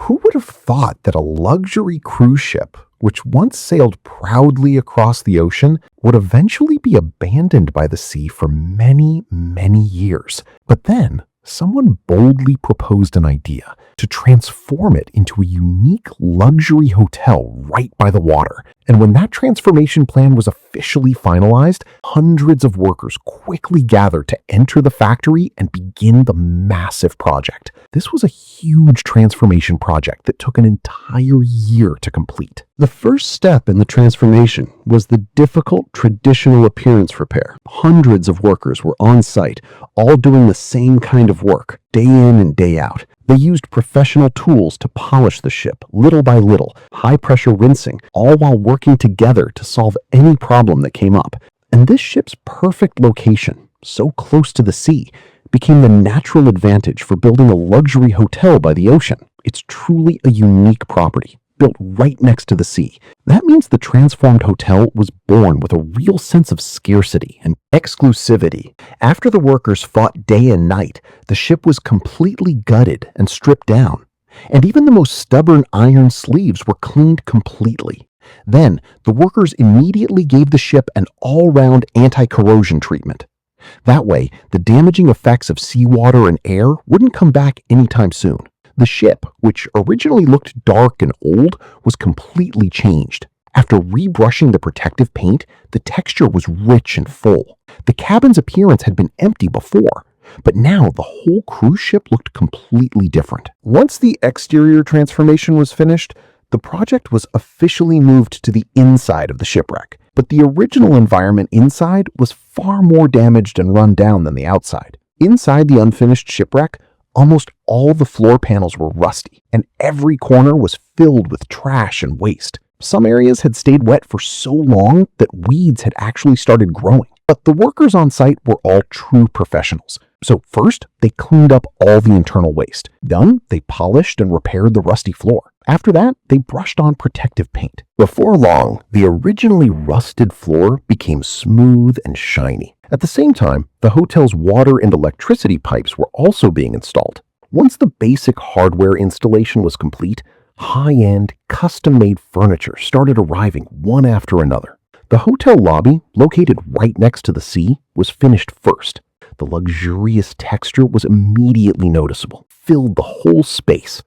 Who would have thought that a luxury cruise ship, which once sailed proudly across the ocean, would eventually be abandoned by the sea for many, many years? But then, someone boldly proposed an idea to transform it into a unique luxury hotel right by the water. And when that transformation plan was officially finalized, hundreds of workers quickly gathered to enter the factory and begin the massive project. This was a huge transformation project that took an entire year to complete. The first step in the transformation was the difficult traditional appearance repair. Hundreds of workers were on site, all doing the same kind of work, day in and day out. They used professional tools to polish the ship, little by little, high-pressure rinsing, all while working together to solve any problem that came up. And this ship's perfect location, so close to the sea, became the natural advantage for building a luxury hotel by the ocean. It's truly a unique property, built right next to the sea. That means the transformed hotel was born with a real sense of scarcity and exclusivity. After the workers fought day and night, the ship was completely gutted and stripped down. And even the most stubborn iron sleeves were cleaned completely. Then, the workers immediately gave the ship an all-round anti-corrosion treatment. That way, the damaging effects of seawater and air wouldn't come back anytime soon. The ship, which originally looked dark and old, was completely changed. After rebrushing the protective paint, the texture was rich and full. The cabin's appearance had been empty before, but now the whole cruise ship looked completely different. Once the exterior transformation was finished, the project was officially moved to the inside of the shipwreck. But the original environment inside was far more damaged and run down than the outside. Inside the unfinished shipwreck, almost all the floor panels were rusty, and every corner was filled with trash and waste. Some areas had stayed wet for so long that weeds had actually started growing. But the workers on site were all true professionals. So first, they cleaned up all the internal waste. Then, they polished and repaired the rusty floor. After that, they brushed on protective paint. Before long, the originally rusted floor became smooth and shiny. At the same time, the hotel's water and electricity pipes were also being installed. Once the basic hardware installation was complete, high-end, custom-made furniture started arriving one after another. The hotel lobby, located right next to the sea, was finished first. The luxurious texture was immediately noticeable, filled the whole space.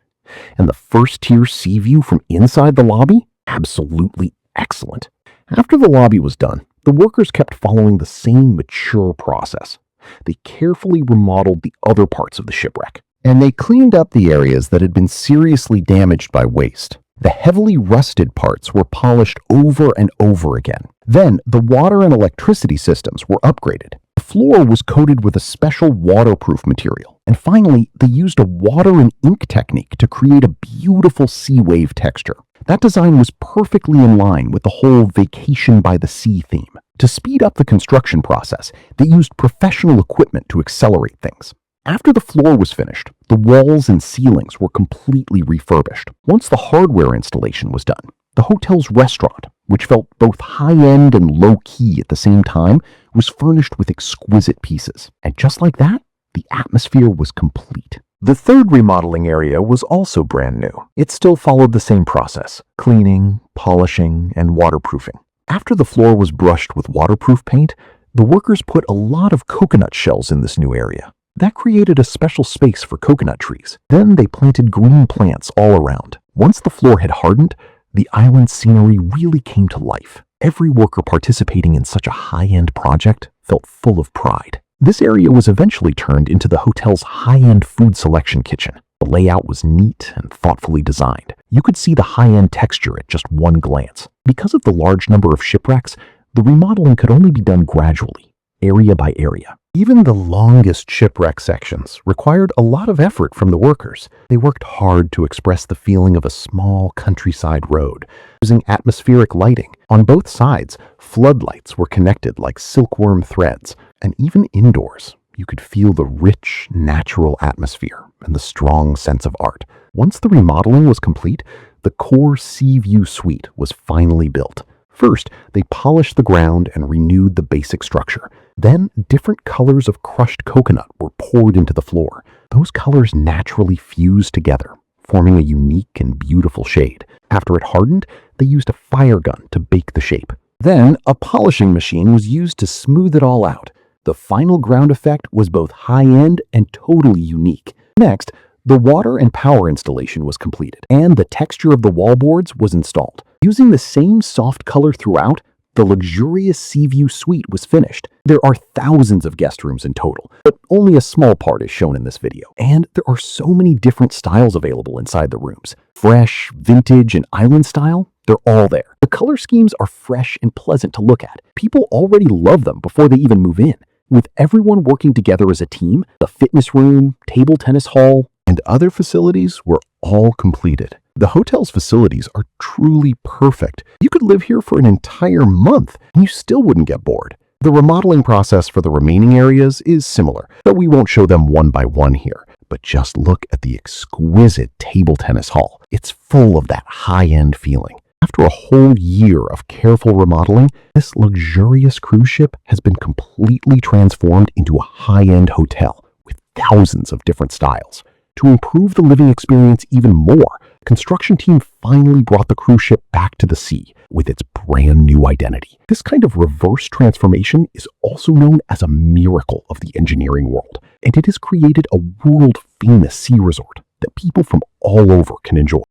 And the first-tier sea view from inside the lobby? Absolutely excellent. After the lobby was done, the workers kept following the same mature process. They carefully remodeled the other parts of the shipwreck, and they cleaned up the areas that had been seriously damaged by waste. The heavily rusted parts were polished over and over again. Then, the water and electricity systems were upgraded. The floor was coated with a special waterproof material. And finally, they used a water and ink technique to create a beautiful sea wave texture. That design was perfectly in line with the whole vacation by the sea theme. To speed up the construction process, they used professional equipment to accelerate things. After the floor was finished, the walls and ceilings were completely refurbished. Once the hardware installation was done, the hotel's restaurant, which felt both high-end and low-key at the same time, was furnished with exquisite pieces. And just like that, the atmosphere was complete. The third remodeling area was also brand new. It still followed the same process: cleaning, polishing, and waterproofing. After the floor was brushed with waterproof paint, the workers put a lot of coconut shells in this new area. That created a special space for coconut trees. Then they planted green plants all around. Once the floor had hardened, the island scenery really came to life. Every worker participating in such a high-end project felt full of pride. This area was eventually turned into the hotel's high-end food selection kitchen. The layout was neat and thoughtfully designed. You could see the high-end texture at just one glance. Because of the large number of shipwrecks, the remodeling could only be done gradually, area by area. Even the longest shipwreck sections required a lot of effort from the workers. They worked hard to express the feeling of a small countryside road, using atmospheric lighting. On both sides, floodlights were connected like silkworm threads, and even indoors, you could feel the rich, natural atmosphere and the strong sense of art. Once the remodeling was complete, the core sea view suite was finally built. First, they polished the ground and renewed the basic structure. Then, different colors of crushed coconut were poured into the floor. Those colors naturally fused together, forming a unique and beautiful shade. After it hardened, they used a fire gun to bake the shape. Then, a polishing machine was used to smooth it all out. The final ground effect was both high-end and totally unique. Next, the water and power installation was completed, and the texture of the wallboards was installed. Using the same soft color throughout, the luxurious sea view suite was finished. There are thousands of guest rooms in total, but only a small part is shown in this video. And there are so many different styles available inside the rooms. Fresh, vintage, and island style, they're all there. The color schemes are fresh and pleasant to look at. People already love them before they even move in. With everyone working together as a team, the fitness room, table tennis hall, and other facilities were all completed. The hotel's facilities are truly perfect. You could live here for an entire month and you still wouldn't get bored. The remodeling process for the remaining areas is similar, but we won't show them one by one here. But just look at the exquisite table tennis hall. It's full of that high-end feeling. After a whole year of careful remodeling, this luxurious cruise ship has been completely transformed into a high-end hotel with thousands of different styles. To improve the living experience even more, the construction team finally brought the cruise ship back to the sea with its brand new identity. This kind of reverse transformation is also known as a miracle of the engineering world, and it has created a world-famous sea resort that people from all over can enjoy.